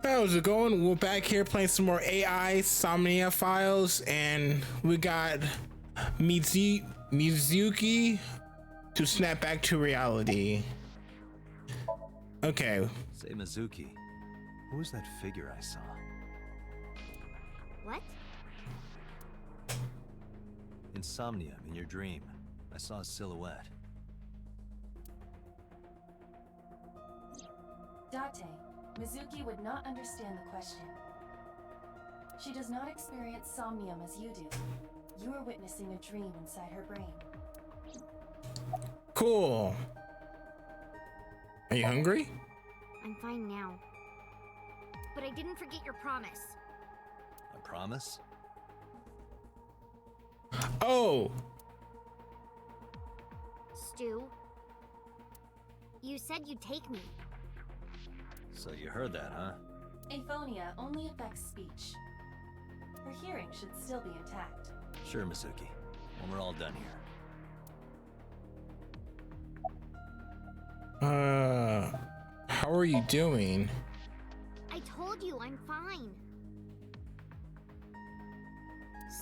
How's it going? We're back here playing some more AI Somnia files, and we got Mizuki to snap back to reality. Okay. Say, Mizuki, who was that figure I saw? What? In Somnium, in your dream, I saw a silhouette. Date, Mizuki would not understand the question. She does not experience somnium as you do. You are witnessing a dream inside her brain. Cool. Are you hungry? I'm fine now. But I didn't forget your promise. A promise? Oh! Stu, you said you'd take me. So you heard that, huh? Aphonia only affects speech. Her hearing should still be intact. Sure, Mizuki. When we're all done here. How are you doing? I told you I'm fine.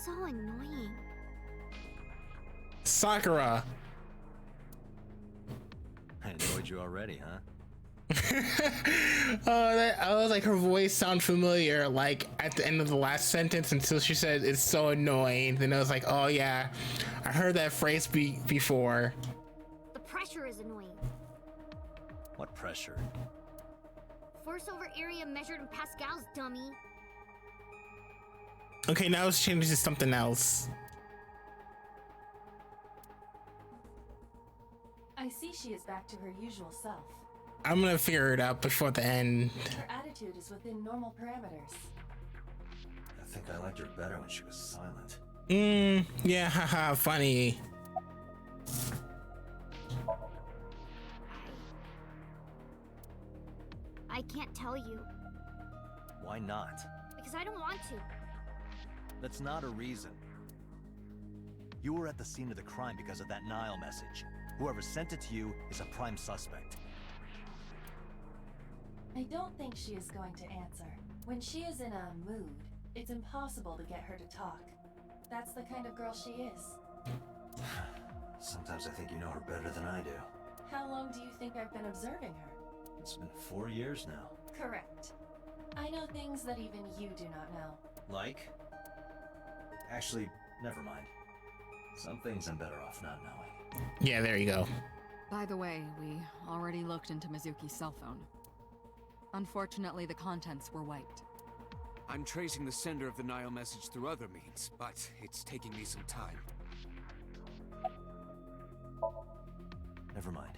So annoying. Sakura! I annoyed you already, huh? I was like, her voice sounded familiar, like at the end of the last sentence until she said it's so annoying. Then I was like, oh yeah, I heard that phrase before. The pressure is annoying. What pressure? Force over area measured in pascals, dummy. Okay, now it's changed to something else. I see she is back to her usual self. I'm gonna figure it out before the end. Her attitude is within normal parameters. I think I liked her better when she was silent. Yeah, haha, funny. I can't tell you. Why not? Because I don't want to. That's not a reason. You were at the scene of the crime because of that Nile message. Whoever sent it to you is a prime suspect. I don't think she is going to answer. When she is in a mood, it's impossible to get her to talk. That's the kind of girl she is. Sometimes I think you know her better than I do. How long do you think I've been observing her? It's been 4 years now. Correct. I know things that even you do not know. Like? Actually, never mind. Some things I'm better off not knowing. Yeah, there you go. By the way, we already looked into Mizuki's cell phone. Unfortunately, the contents were wiped. I'm tracing the sender of the Nile message through other means, but it's taking me some time. Never mind.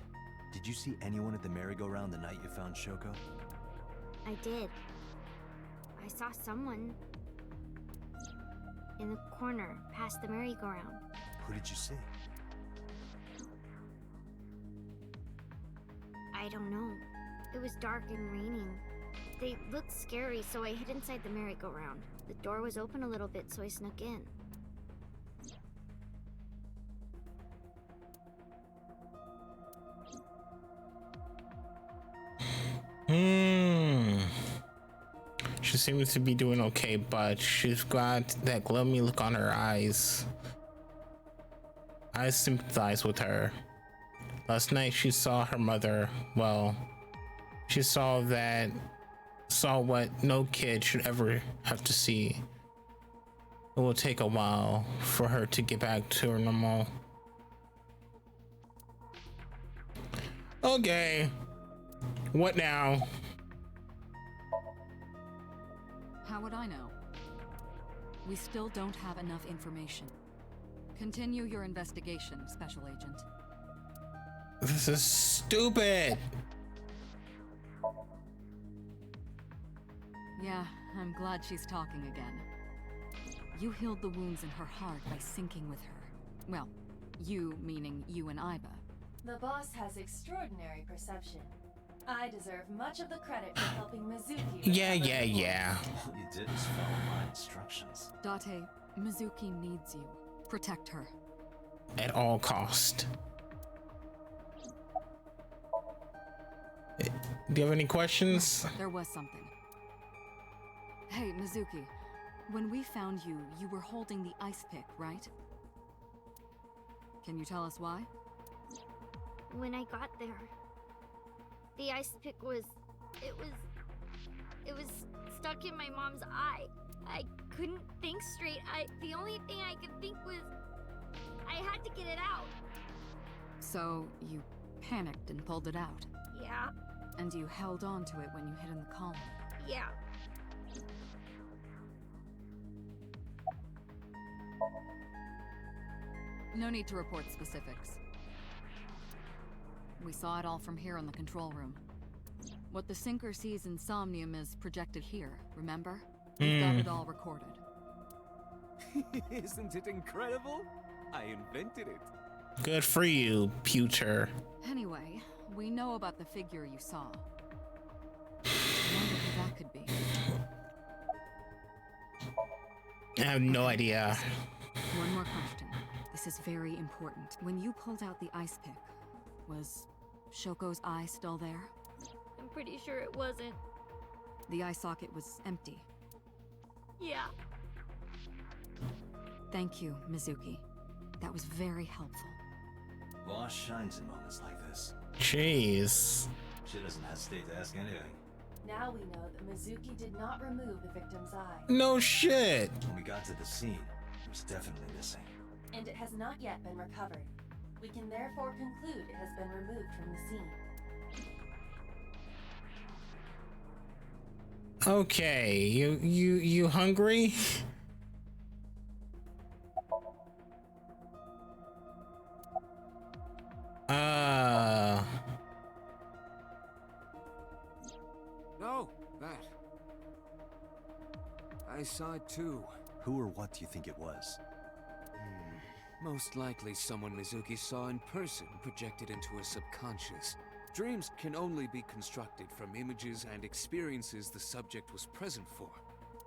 Did you see anyone at the merry-go-round the night you found Shoko? I did. I saw someone in the corner past the merry-go-round. Who did you see? I don't know. It was dark and raining. They looked scary, so I hid inside the merry-go-round. The door was open a little bit, so I snuck in. She seems to be doing okay, but she's got that gloomy look on her eyes. I sympathize with her. Last night she saw her mother. Well, she saw what no kid should ever have to see. It will take a while for her to get back to her normal. Okay. What now? How would I know? We still don't have enough information. Continue your investigation, Special Agent. This is stupid. Yeah, I'm glad she's talking again. You healed the wounds in her heart by syncing with her. Well, you meaning you and Iba. The boss has extraordinary perception. I deserve much of the credit for helping Mizuki. Yeah. All you did was follow my instructions. Date, Mizuki needs you. Protect her. At all cost. Do you have any questions? There was something. Hey, Mizuki. When we found you, you were holding the ice pick, right? Can you tell us why? When I got there, the ice pick was stuck in my mom's eye. I couldn't think straight. The only thing I could think was I had to get it out. So, you panicked and pulled it out. Yeah, And you held on to it when you hid in the column. yeah. No need to report specifics. We saw it all from here in the control room. What the sinker sees in Somnium is projected here, remember? We've got it all recorded. Isn't it incredible? I invented it. Good for you, Pewter. Anyway, we know about the figure you saw. I wonder who that could be. I have no idea. One more question. This is very important. When you pulled out the ice pick, was Shoko's eye still there? I'm pretty sure it wasn't. The eye socket was empty. Yeah. Thank you, Mizuki. That was very helpful. Boss shines in moments like this. Jeez. She doesn't hesitate to ask anything. Now we know that Mizuki did not remove the victim's eye, No shit. When we got to the scene, it was definitely missing. and it has not yet been recovered. We can therefore conclude it has been removed from the scene. Okay, you hungry? No, that. I saw it too. Who or what do you think it was? Most likely someone Mizuki saw in person projected into her subconscious. Dreams can only be constructed from images and experiences the subject was present for.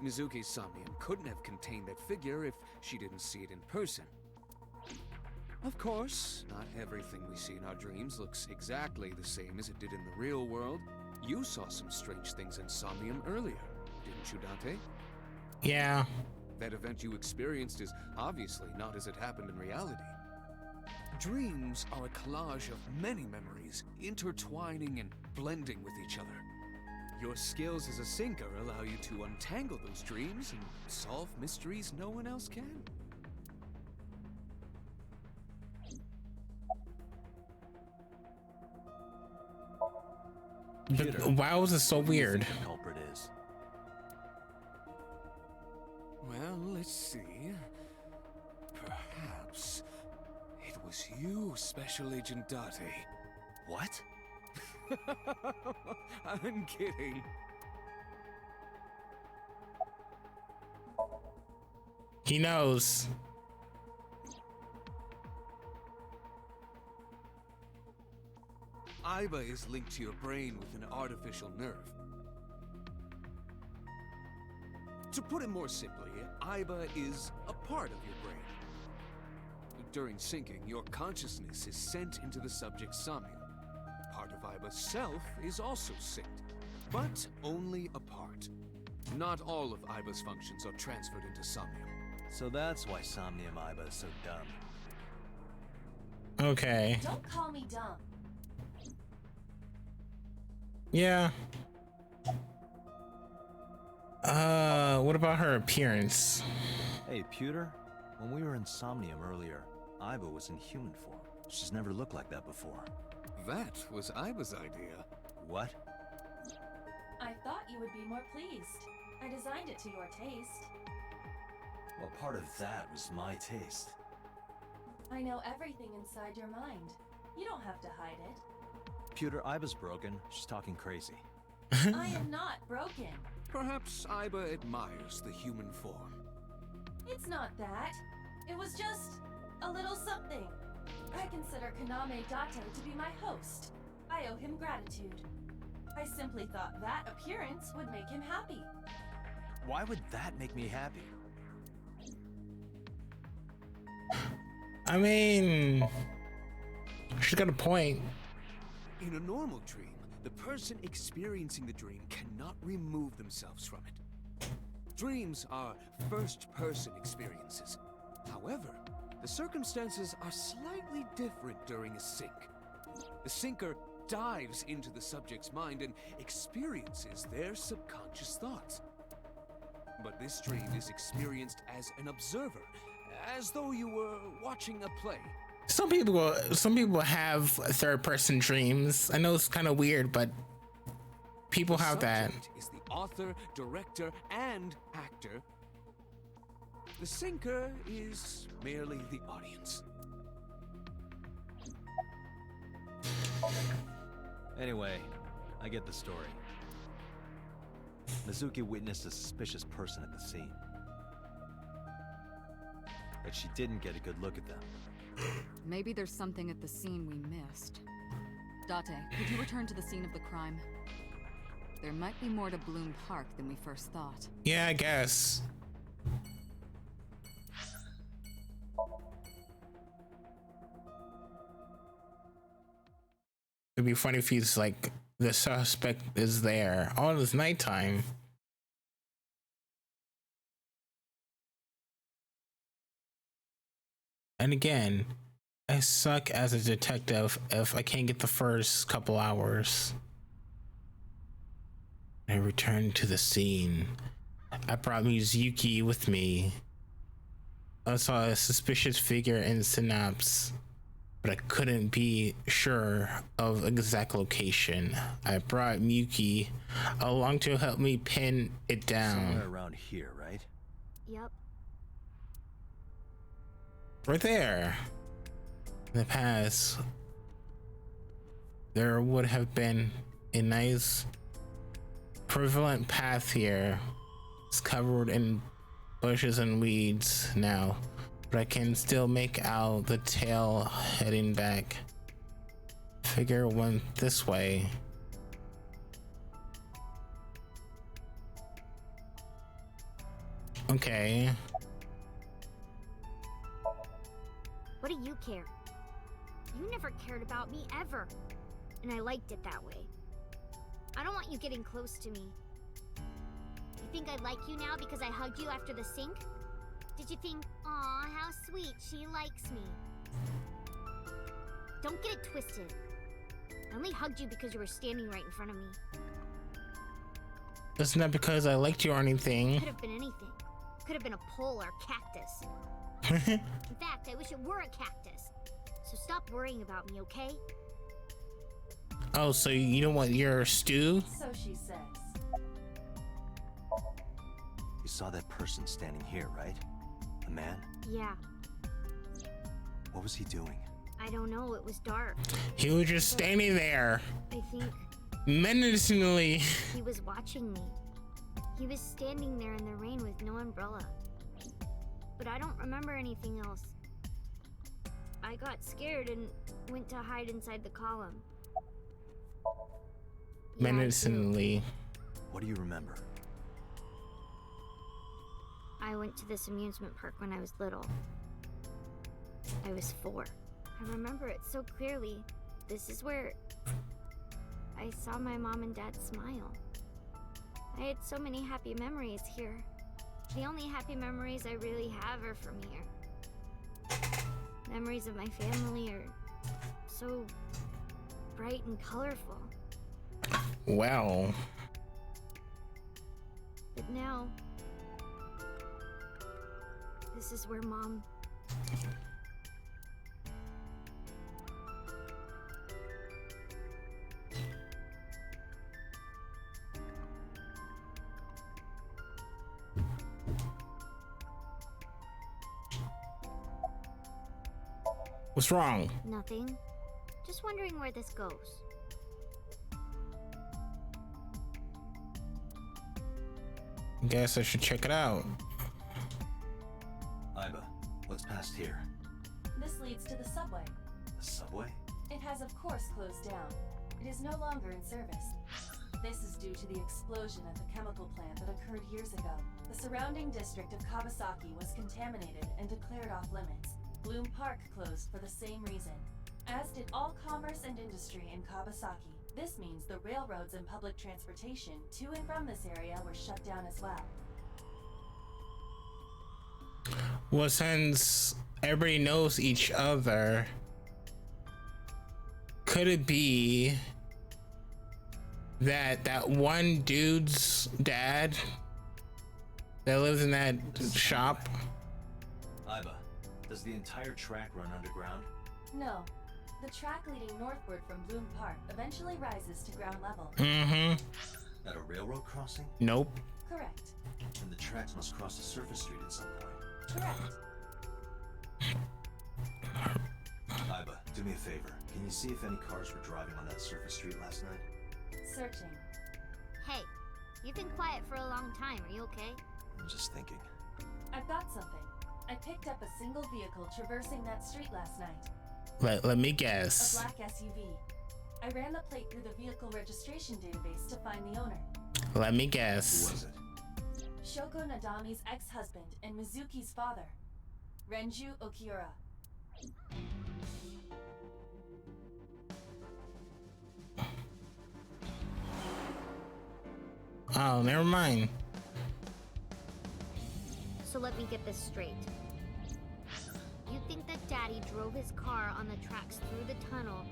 Mizuki's Somnium couldn't have contained that figure if she didn't see it in person. Of course, not everything we see in our dreams looks exactly the same as it did in the real world. You saw some strange things in Somnium earlier, didn't you, Dante? Yeah. That event you experienced is obviously not as it happened in reality. Dreams are a collage of many memories, intertwining and blending with each other. Your skills as a sinker allow you to untangle those dreams and solve mysteries no one else can. But why was it so weird? The culprit is. Well, let's see. Perhaps it was you, Special Agent Date. What? I'm kidding. He knows. Aiba is linked to your brain with an artificial nerve. To put it more simply, Aiba is a part of your brain. During syncing, your consciousness is sent into the subject's Somnium. Part of Aiba's self is also synced, but only a part. Not all of Aiba's functions are transferred into Somnium. So that's why Somnium Aiba is so dumb. Okay. Don't call me dumb. Yeah. What about her appearance? Hey, Pewter, when we were in Somnium earlier, Aiba was in human form. She's never looked like that before. That was Aiba's idea. What? I thought you would be more pleased. I designed it to your taste. Well, part of that was my taste. I know everything inside your mind. You don't have to hide it. Pewter, Aiba's broken. She's talking crazy. I am not broken. Perhaps Aiba admires the human form. It's not that. It was just a little something. I consider Kaname Date to be my host. I owe him gratitude. I simply thought that appearance would make him happy. Why would that make me happy? I mean, she's got a point. In a normal dream, the person experiencing the dream cannot remove themselves from it. Dreams are first-person experiences. However, the circumstances are slightly different during a sync. The syncer dives into the subject's mind and experiences their subconscious thoughts. But this dream is experienced as an observer, as though you were watching a play. Some people have third-person dreams. I know it's kind of weird, but people have that. Subject is the author, director, and actor. The syncer is merely the audience. Anyway, I get the story. Mizuki witnessed a suspicious person at the scene. But she didn't get a good look at them. Maybe there's something at the scene we missed. Date, could you return to the scene of the crime? There might be more to Bloom Park than we first thought. Yeah, I guess. It'd be funny if he's like, the suspect is there. Oh, it's nighttime. And again, I suck as a detective if I can't get the first couple hours. I returned to the scene. I brought Mizuki with me. I saw a suspicious figure in Synapse, but I couldn't be sure of exact location. I brought Miyuki along to help me pin it down. Somewhere around here, right? Yep. Right there. In the past, there would have been a nice prevalent path here. It's covered in bushes and weeds now, but I can still make out the tail heading back. Figure went this way. Okay. What do you care? You never cared about me ever. And I liked it that way. I don't want you getting close to me. You think I like you now because I hugged you after the sink? Did you think, aw, how sweet, she likes me? Don't get it twisted. I only hugged you because you were standing right in front of me. That's not because I liked you or anything. Could have been anything. Could have been a pole or a cactus. In fact, I wish it were a cactus. So stop worrying about me, okay? Oh, so you don't want your stew? So she says. You saw that person standing here, right? The man? Yeah, What was he doing? I don't know, it was dark. He was just standing there, I think menacingly. he was watching me. He was standing there in the rain with no umbrella. But I don't remember anything else. I got scared and went to hide inside the column. Yeah, I do. Menacingly. What do you remember? I went to this amusement park when I was little. I was 4. I remember it so clearly. This is where I saw my mom and dad smile. I had so many happy memories here. The only happy memories I really have are from here. Memories of my family are so bright and colorful. Wow. But now, this is where Mom... What's wrong? Nothing. Just wondering where this goes. Guess I should check it out. Iba, what's past here? This leads to the subway. The subway? It has of course closed down. It is no longer in service. This is due to the explosion at the chemical plant that occurred years ago. The surrounding district of Kawasaki was contaminated and declared off limits. Bloom Park closed for the same reason, as did all commerce and industry in Kawasaki. This means the railroads and public transportation to and from this area were shut down as well. Well, since everybody knows each other, could it be that that one dude's dad that lives in that shop? Iba, does the entire track run underground? No. The track leading northward from Bloom Park eventually rises to ground level. Mm-hmm. At a railroad crossing? Nope. Correct. And the tracks must cross a surface street at some point. Correct. Iba, do me a favor. Can you see if any cars were driving on that surface street last night? Searching. Hey, you've been quiet for a long time. Are you okay? I'm just thinking. I've got something. I picked up a single vehicle traversing that street last night. Let me A guess. black SUV. I ran the plate through the vehicle registration database to find the owner. Let me Who guess. was it? Shoko Nadami's ex-husband and Mizuki's father, Renju Okiura. Oh, never mind. So let me get this straight. You think that Daddy drove his car on the tracks through the tunnel,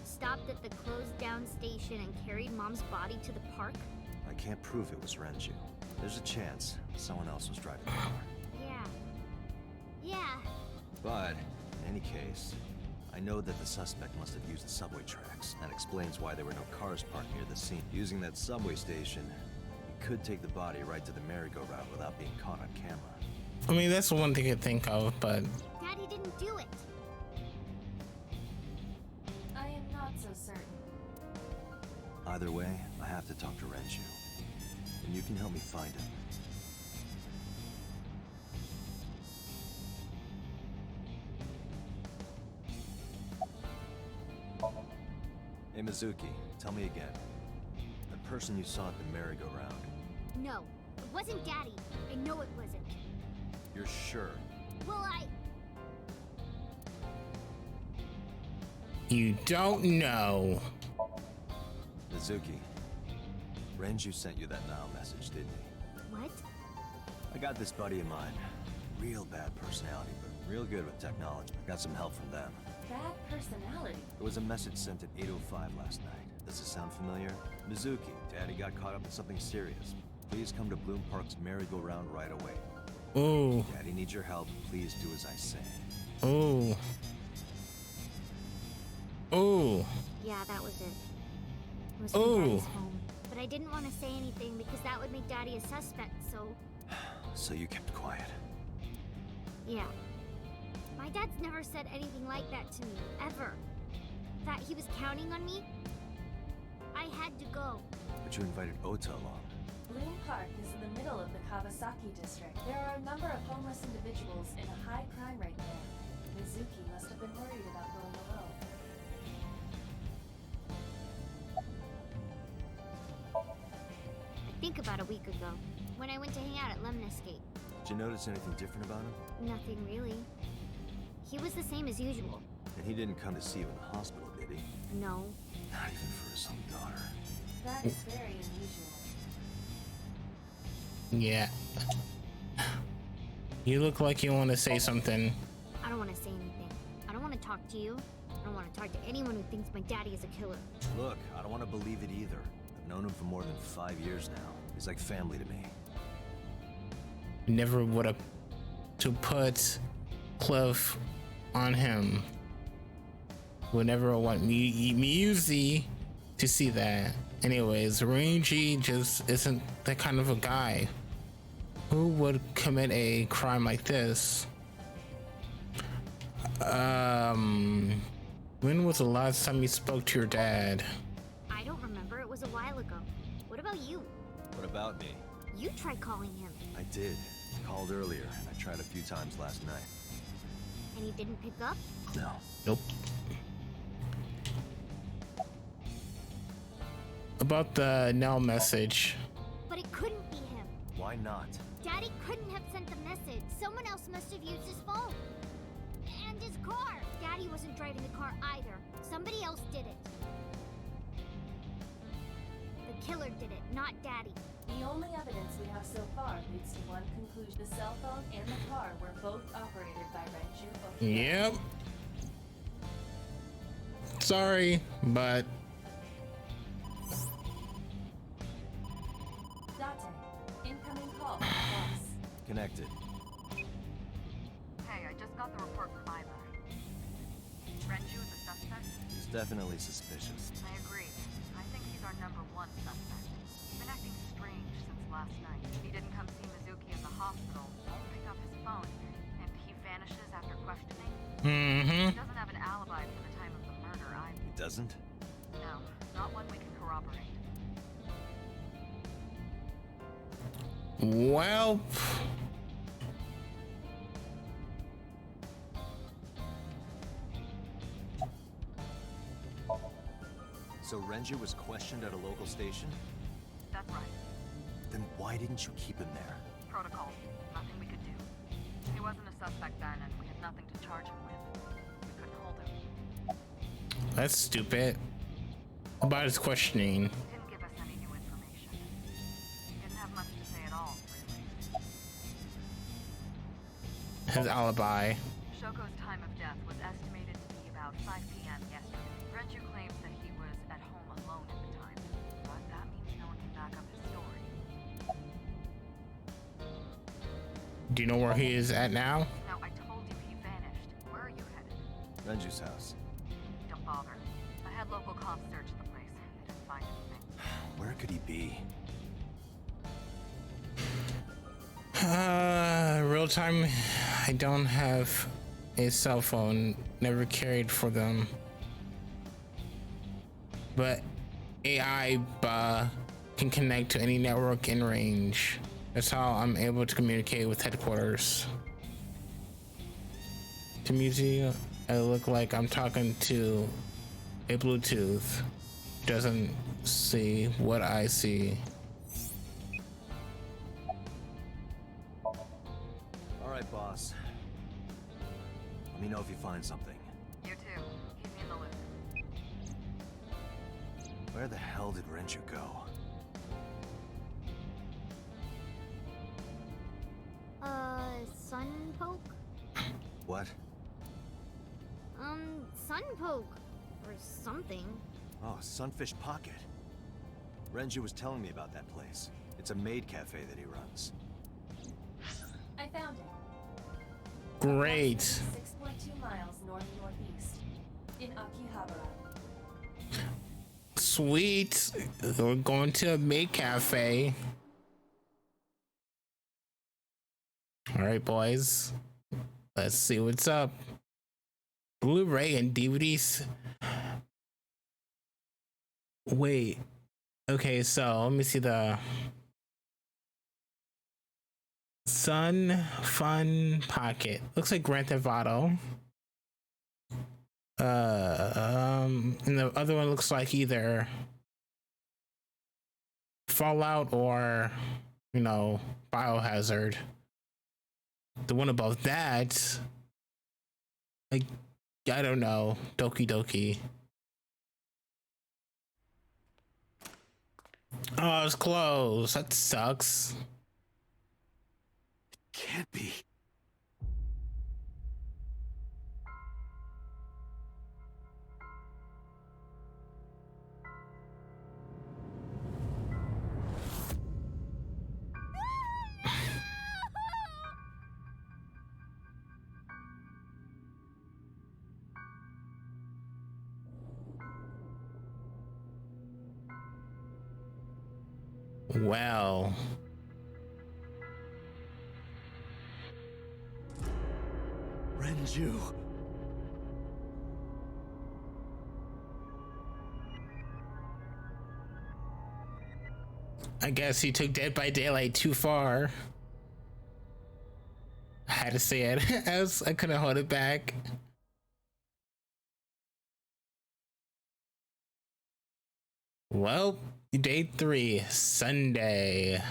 stopped at the closed down station, and carried Mom's body to the park? I can't prove it was Renju. There's a chance someone else was driving the car. Yeah. But, in any case, I know that the suspect must have used the subway tracks. That explains why there were no cars parked near the scene. Using that subway station, he could take the body right to the merry-go-round without being caught on camera. I mean, that's the one thing I think of, but Daddy didn't do it. I am not so certain. Either way, I have to talk to Renju. And you can help me find him. Hey Mizuki, tell me again. The person you saw at the merry-go-round, No, it wasn't Daddy. I know it wasn't. you're sure? Well, you don't know. Mizuki, Renju sent you that Nile message, didn't he? What? I got this buddy of mine. Real bad personality, but real good with technology. I got some help from them. Bad personality. There was a message sent at 8:05 last night. Does it sound familiar? Mizuki, Daddy got caught up in something serious. Please come to Bloom Park's merry-go-round right away. Ooh, Daddy needs your help. Please do as I say. ooh, ooh. Yeah, that was it. It was from Ooh. Daddy's home. But I didn't want to say anything because that would make Daddy a suspect, so So you kept quiet. yeah. My dad's never said anything like that to me, ever. That he was counting on me? I had to go. But you invited Ota along. Bloom Park is in the middle of the Kawasaki district. There are a number of homeless individuals and a high crime rate there. Mizuki must have been worried about going alone. I think about a week ago, when I went to hang out at Lemniscape. Did you notice anything different about him? Nothing really. He was the same as usual. And he didn't come to see you in the hospital, did he? No. Not even for his own daughter. That is very unusual. Yeah. You look like you want to say something. I don't want to say anything. I don't want to talk to you. I don't want to talk to anyone who thinks my daddy is a killer. Look, I don't want to believe it either. I've known him for more than 5 years now. He's like family to me. Never would have to put Cliff on him. Would never want Muzi to see that. Anyways, Rangy just isn't that kind of a guy. Who would commit a crime like this? When was the last time you spoke to your dad? I don't remember. It was a while ago. What about you? What about me? You tried calling him, I did. Called earlier, and I tried a few times last night. and he didn't pick up? No. Nope. About the Nell message. But it couldn't be him. Why not? Daddy couldn't have sent the message. Someone else must have used his phone. And his car. Daddy wasn't driving the car either. Somebody else did it. killer did it, not Daddy. The only evidence we have so far leads to one conclusion. The cell phone and the car were both operated by Renju Okada. Yep. Sorry, but Date, incoming call from the boss. Connected. Hey, I just got the report from Ida. Renju is a suspect? He's definitely suspicious. I agree. I think he's our #1 suspect. He's been acting strange since last night. He didn't come see Mizuki in the hospital, won't pick up his phone, and he vanishes after questioning. He doesn't have an alibi for the time of the murder either. He doesn't? No, not one we can corroborate. well, So Renju was questioned at a local station? That's right. Then why didn't you keep him there? Protocol. Nothing we could do. He wasn't a suspect then, and we had nothing to charge him with. We couldn't hold him. that's stupid. About his questioning. He didn't give us any new information. He didn't have much to say at all, really. His alibi. Shoko's time of death was estimated to be about 5 p.m. yesterday. Renju claims that he was at home alone at the time, but that means no one can back up his story. Do you know where he is at now? Now, I told you he vanished. Where are you headed? Renju's house. Don't bother. I had local cops search the place. They didn't find anything. Where could he be? Real time. I don't have a cell phone. Never carried for them. But AI can connect to any network in range. That's how I'm able to communicate with headquarters. To me, I look like I'm talking to a Bluetooth. Doesn't see what I see. All right, boss. Let me know if you find something. You too. Keep me in the loop. Where the hell did Renju go? Sunpoke? What? Sunpoke. Or something. Oh, Sunfish Pocket. Renju was telling me about that place. It's a maid cafe that he runs. I found it. Great. 6.2 miles north-northeast. In Akihabara. Sweet. We're going to a maid cafe. All right, boys. Let's see what's up. Blu-ray and DVDs. Wait. Okay, so let me see the Sun Fun Pocket. Looks like Grand Theft Auto. And the other one looks like either Fallout or, you know, Biohazard. The one above that, like, I don't know, Doki Doki. Oh, it's closed. That sucks. Can't be. Well. Renju. I guess he took Dead by Daylight too far. I had to say it. I couldn't hold it back. Well, day 3, Sunday.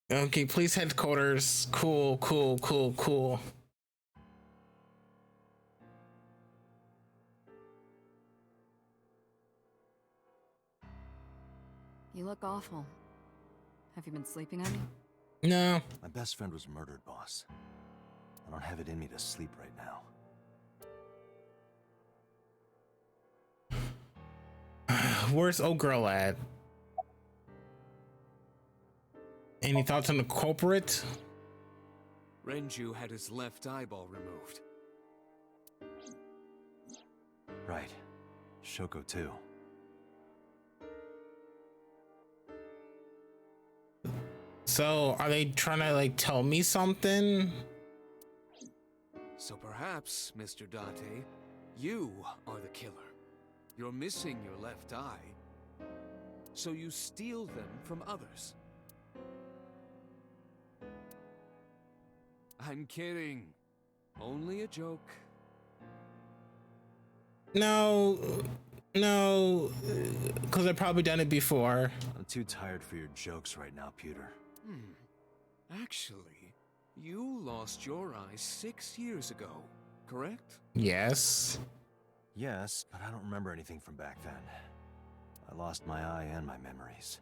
Okay, police headquarters. Cool, cool, cool, cool. You look awful. Have you been sleeping any? No. My best friend was murdered, boss. I don't have it in me to sleep right now. Where's old girl at? Any thoughts on the culprit? Renju had his left eyeball removed. Right. Shoko too. So, are they trying to like tell me something? So perhaps, Mr. Date, you are the killer. You're missing your left eye, so you steal them from others. I'm kidding. Only a joke. No, because I've probably done it before. I'm too tired for your jokes right now, Pewter. Actually, you lost your eye 6 years ago, correct? Yes. Yes, but I don't remember anything from back then. I lost my eye and my memories.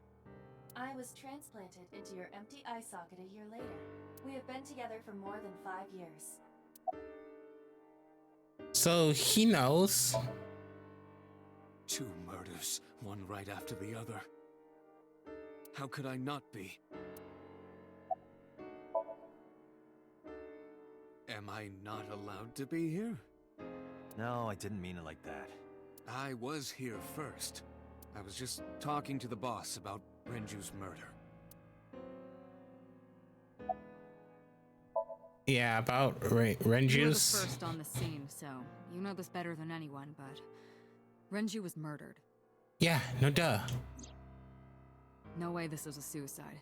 I was transplanted into your empty eye socket a year later. We have been together for more than 5 years. So he knows. 2 murders, one right after the other. How could I not be? Am I not allowed to be here? No, I didn't mean it like that. I was here first. I was just talking to the boss about Renju's murder. Yeah, about You were the Renju's. first on the scene, so you know this better than anyone, but Renju was murdered. Yeah, no duh. No way this was a suicide.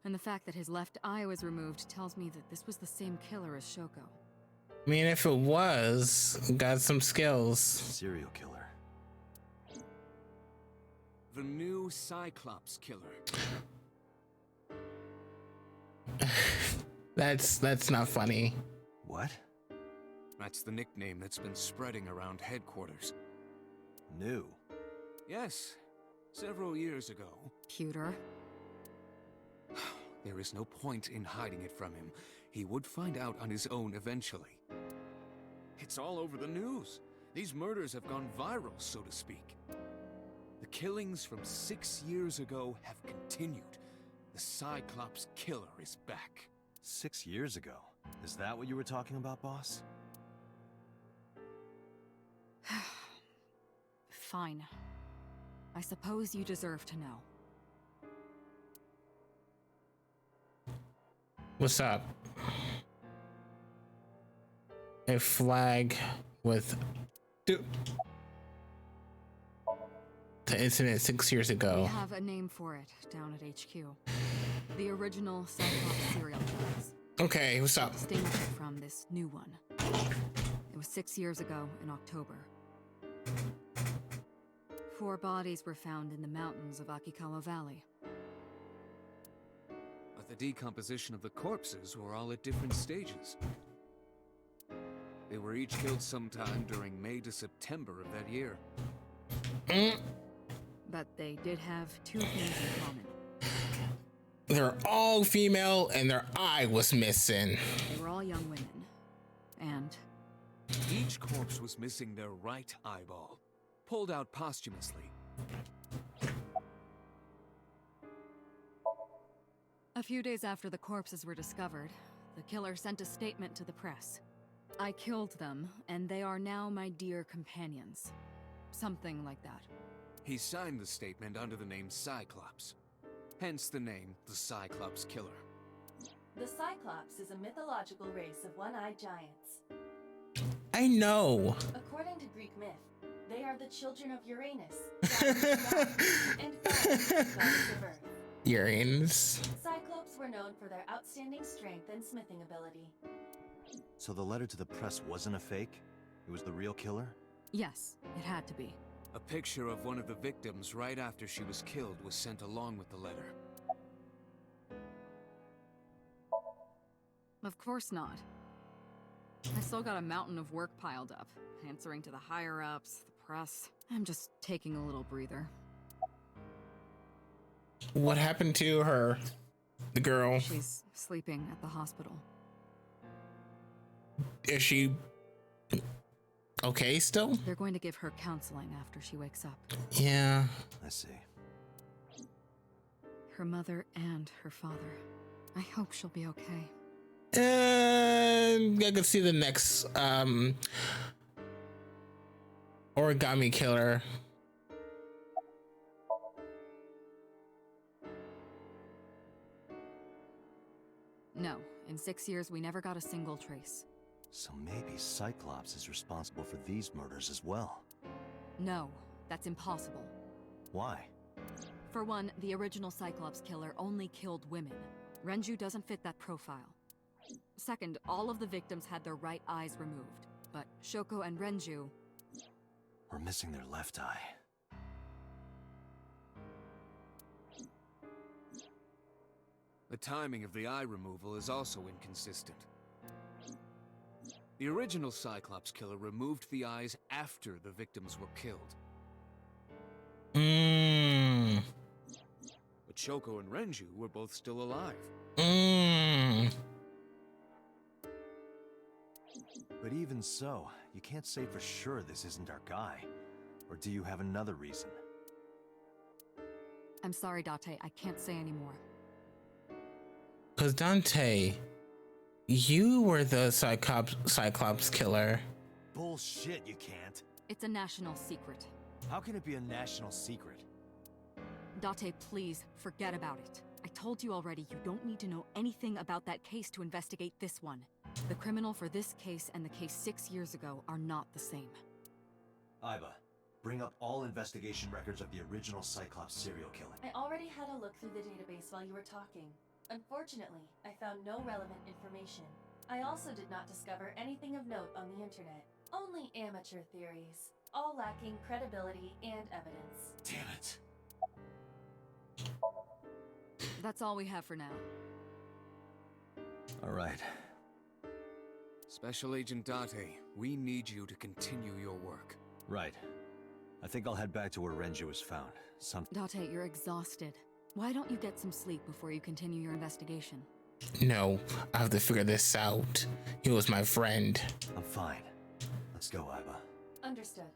And the fact that his left eye was removed tells me that this was the same killer as Shoko. I mean, if it was, got some skills. Serial killer. The new Cyclops killer. That's not funny. What? That's the nickname that's been spreading around headquarters. New. Yes, several years ago. Pewter. There is no point in hiding it from him. He would find out on his own eventually. It's all over the news. These murders have gone viral, so to speak. The killings from 6 years ago have continued. The Cyclops killer is back. 6 years ago. Is that what you were talking about, boss? Fine. I suppose you deserve to know. What's up? A flag with the incident 6 years We ago. have a name for it down at HQ. The original Cyclops serial killers. Okay, what's up? Distinguish it from this new one. It was 6 years ago in October. 4 bodies were found in the mountains of Akikawa Valley. But the decomposition of the corpses were all at different stages. They were each killed sometime during May to September of that year. But they did have 2 things in common. They're all female and their eye was missing. They were all young women. And Each corpse was missing their right eyeball, pulled out posthumously. a few days after the corpses were discovered, the killer sent a statement to the press. I killed them, and they are now my dear companions. Something like that. He signed the statement under the name Cyclops. Hence the name, the Cyclops Killer. The Cyclops is a mythological race of one-eyed giants. I know. According to Greek myth, they are the children of Uranus, and Gaia, goddess of Earth. Uranus. Cyclops were known for their outstanding strength and smithing ability. So the letter to the press wasn't a fake? It was the real killer? Yes, it had to be. A picture of one of the victims right after she was killed was sent along with the letter. Of course not. I still got a mountain of work piled up, answering to the higher-ups, the press. I'm just taking a little breather. What happened to her? The girl. She's sleeping at the hospital. Is she okay still? They're going to give her counseling after she wakes up. Yeah. I see. Her mother and her father. I hope she'll be okay. And I can see the next origami killer. No, in 6 years we never got a single trace. So maybe Cyclops is responsible for these murders as well. No, that's impossible. Why? For one, the original Cyclops killer only killed women. Renju doesn't fit that profile. Second, all of the victims had their right eyes removed, but Shoko and Renju... We're missing their left eye. The timing of the eye removal is also inconsistent. The original Cyclops killer removed the eyes after the victims were killed. But Shoko and Renju were both still alive. But even so, you can't say for sure this isn't our guy. Or do you have another reason? I'm sorry, Date, I can't say anymore. Cause Dante, you were the Cyclops killer. Bullshit, you can't. It's a national secret. How can it be a national secret? Date, please, forget about it. I told you already, you don't need to know anything about that case to investigate this one. The criminal for this case and the case 6 years ago are not the same. Iba, bring up all investigation records of the original Cyclops serial killer. I already had a look through the database while you were talking. Unfortunately, I found no relevant information. I also did not discover anything of note on the internet. Only amateur theories, all lacking credibility and evidence. Damn it. That's all we have for now. All right. Special Agent Date, we need you to continue your work. Right. I think I'll head back to where Renju was found. Date, you're exhausted. Why don't you get some sleep before you continue your investigation? No, I have to figure this out. He was my friend. I'm fine. Let's go, Iba. Understood.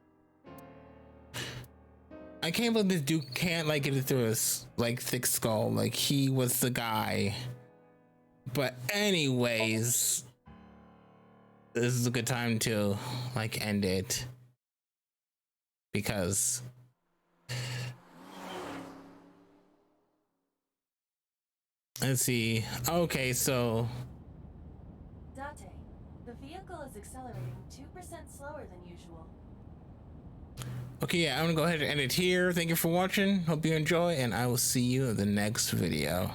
I can't believe this dude can't like get it through his like thick skull. Like he was the guy. But anyways, this is a good time to like end it because let's see. Okay, so Date, the vehicle is accelerating 2% slower than usual. okay, yeah, I'm gonna go ahead and end it here. Thank you for watching. Hope you enjoy, and I will see you in the next video.